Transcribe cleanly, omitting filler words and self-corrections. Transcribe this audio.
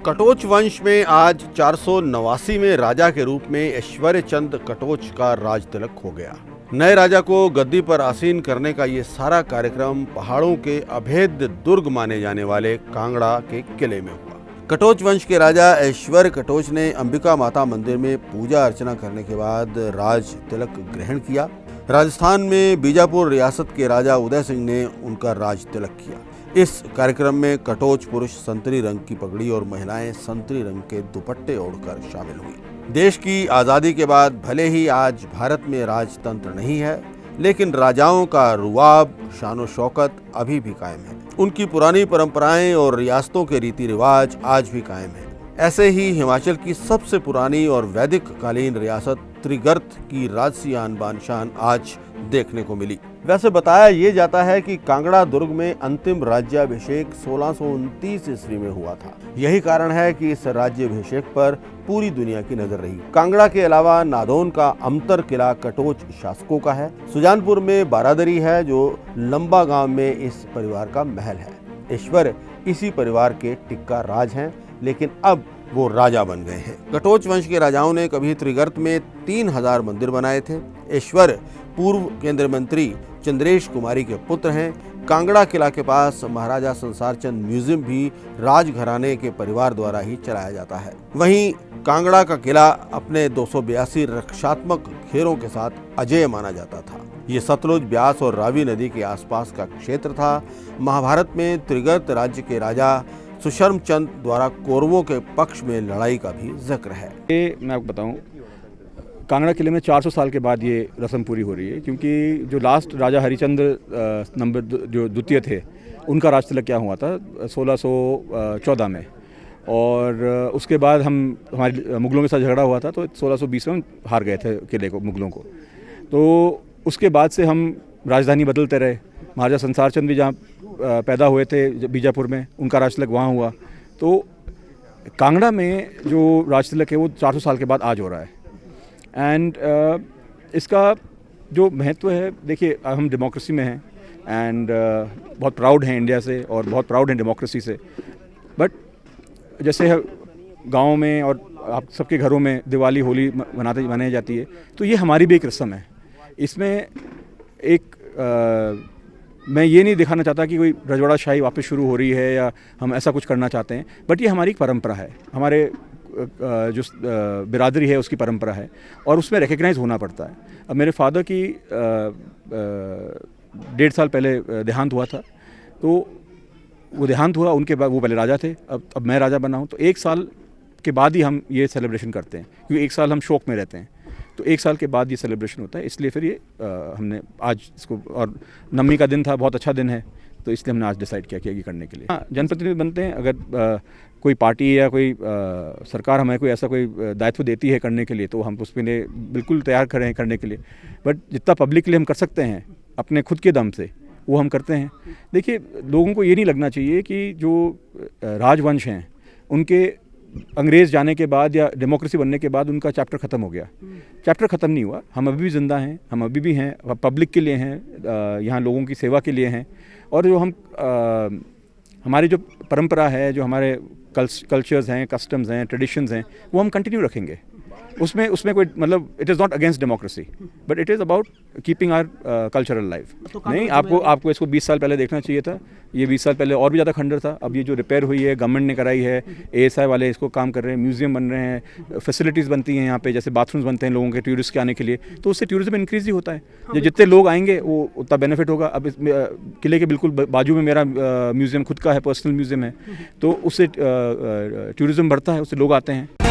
कटोच वंश में आज 489 में राजा के रूप में ऐश्वर्य चंद कटोच का राज तिलक हो गया। नए राजा को गद्दी पर आसीन करने का ये सारा कार्यक्रम पहाड़ों के अभेद्य दुर्ग माने जाने वाले कांगड़ा के किले में हुआ। कटोच वंश के राजा ऐश्वर्य कटोच ने अंबिका माता मंदिर में पूजा अर्चना करने के बाद राज तिलक ग्रहण किया। राजस्थान में बीजापुर रियासत के राजा उदय सिंह ने उनका राज तिलक किया। इस कार्यक्रम में कटोच पुरुष संतरी रंग की पगड़ी और महिलाएं संतरी रंग के दुपट्टे ओढ़कर शामिल हुई। देश की आज़ादी के बाद भले ही आज भारत में राजतंत्र नहीं है, लेकिन राजाओं का रुआब, शानो शौकत अभी भी कायम है। उनकी पुरानी परंपराएं और रियासतों के रीति रिवाज आज भी कायम है। ऐसे ही हिमाचल की सबसे पुरानी और वैदिक कालीन रियासत त्रिगर्त की राजसी आन बान शान आज देखने को मिली। वैसे बताया ये जाता है कि कांगड़ा दुर्ग में अंतिम राज्याभिषेक 1629 ईस्वी में हुआ था। यही कारण है कि इस राज्याभिषेक पर पूरी दुनिया की नजर रही। कांगड़ा के अलावा नादौन का अमतर किला कटोच शासकों का है। सुजानपुर में बारादरी है जो लंबा गांव में इस परिवार का महल है। ईश्वर इसी परिवार के टिक्का राज हैं, लेकिन अब वो राजा बन गए हैं। कटोच वंश के राजाओं ने कभी त्रिगर्त में 3000 मंदिर बनाए थे। ईश्वर पूर्व केंद्रीय मंत्री चंद्रेश कुमारी के पुत्र हैं। कांगड़ा किला के पास महाराजा संसारचंद म्यूजियम भी राजघराने के परिवार द्वारा ही चलाया जाता है। वहीं कांगड़ा का किला अपने 282 रक्षात्मक घेरों के साथ अजेय माना जाता था। ये सतलुज, ब्यास और रावी नदी के आसपास का क्षेत्र था। महाभारत में त्रिगर्त राज्य के राजा सुशर्म चंद द्वारा कौरवों के पक्ष में लड़ाई का भी जिक्र है। ये मैं आपको बताऊं, कांगड़ा किले में 400 साल के बाद ये रस्म पूरी हो रही है, क्योंकि जो लास्ट राजा हरिचंद्र नंबर जो द्वितीय थे, उनका राज तिलक क्या हुआ था 1614 में, और उसके बाद हमारे मुगलों के साथ झगड़ा हुआ था, तो 1620 में हार गए थे किले को, मुगलों को। तो उसके बाद से हम राजधानी बदलते रहे। महाराजा संसारचंद भी जहाँ पैदा हुए थे बीजापुर में, उनका राज तिलक वहाँ हुआ। तो कांगड़ा में जो राज तिलक है वो 400 साल के बाद आज हो रहा है। एंड इसका जो महत्व है, देखिए हम डेमोक्रेसी में हैं एंड बहुत प्राउड हैं इंडिया से और बहुत प्राउड हैं डेमोक्रेसी से। बट जैसे गाँव में और आप सबके घरों में दिवाली, होली मनाई जाती है, तो ये हमारी भी एक रस्म है। इसमें एक मैं ये नहीं दिखाना चाहता कि कोई रजवाड़ाशाही वापस शुरू हो रही है या हम ऐसा कुछ करना चाहते हैं, बट ये हमारी एक परंपरा है, हमारे जो बिरादरी है उसकी परंपरा है, और उसमें रिकग्नाइज होना पड़ता है। अब मेरे फादर की 1.5 साल पहले देहांत हुआ था, तो वो देहांत हुआ, उनके बाद वो पहले राजा थे, अब मैं राजा बना हूँ, तो 1 साल के बाद ही हम ये सेलिब्रेशन करते हैं, क्योंकि 1 साल हम शौक में रहते हैं, तो 1 साल के बाद ये सेलिब्रेशन होता है। इसलिए फिर ये हमने आज इसको, और नवमी का दिन था, बहुत अच्छा दिन है, तो इसलिए हमने आज डिसाइड किया कि ये करने के लिए। हाँ, जनप्रतिनिधि बनते हैं। अगर कोई पार्टी या कोई सरकार हमें कोई ऐसा कोई दायित्व देती है करने के लिए, तो हम उसके लिए बिल्कुल तैयार खड़े हैं करने के लिए। बट जितना पब्लिक के लिए हम कर सकते हैं अपने खुद के दम से, वो हम करते हैं। देखिए, लोगों को ये नहीं लगना चाहिए कि जो राजवंश हैं उनके अंग्रेज़ जाने के बाद या डेमोक्रेसी बनने के बाद उनका चैप्टर ख़त्म हो गया। चैप्टर ख़त्म नहीं हुआ। हम अभी भी ज़िंदा हैं, हम अभी भी हैं, पब्लिक के लिए हैं, यहाँ लोगों की सेवा के लिए हैं। और जो हम हमारी जो परंपरा है, जो हमारे कल्चर्स हैं, कस्टम्स हैं, ट्रेडिशंस हैं, वो हम कंटिन्यू रखेंगे। उसमें कोई मतलब, it is not against democracy, but it is about keeping our cultural life. नहीं, आपको इसको 20 साल पहले देखना चाहिए था। ये 20 साल पहले और भी ज़्यादा खंडर था। अब ये जो रिपेयर हुई है, गवर्नमेंट ने कराई है, ASI वाले इसको काम कर रहे हैं, म्यूजियम बन रहे हैं, फैसिलिटीज़ बनती हैं यहाँ पे, जैसे बाथरूम्स बनते हैं लोगों के, टूरिस्ट के आने के लिए, तो उससे टूरिज्म इंक्रीज ही होता है। जब जितने लोग आएंगे वो उतना बेनिफिट होगा। अब इस किले के बिल्कुल बाजू में मेरा म्यूजियम खुद का है, पर्सनल म्यूजियम है, तो उससे टूरिज्म बढ़ता है, उससे लोग आते हैं।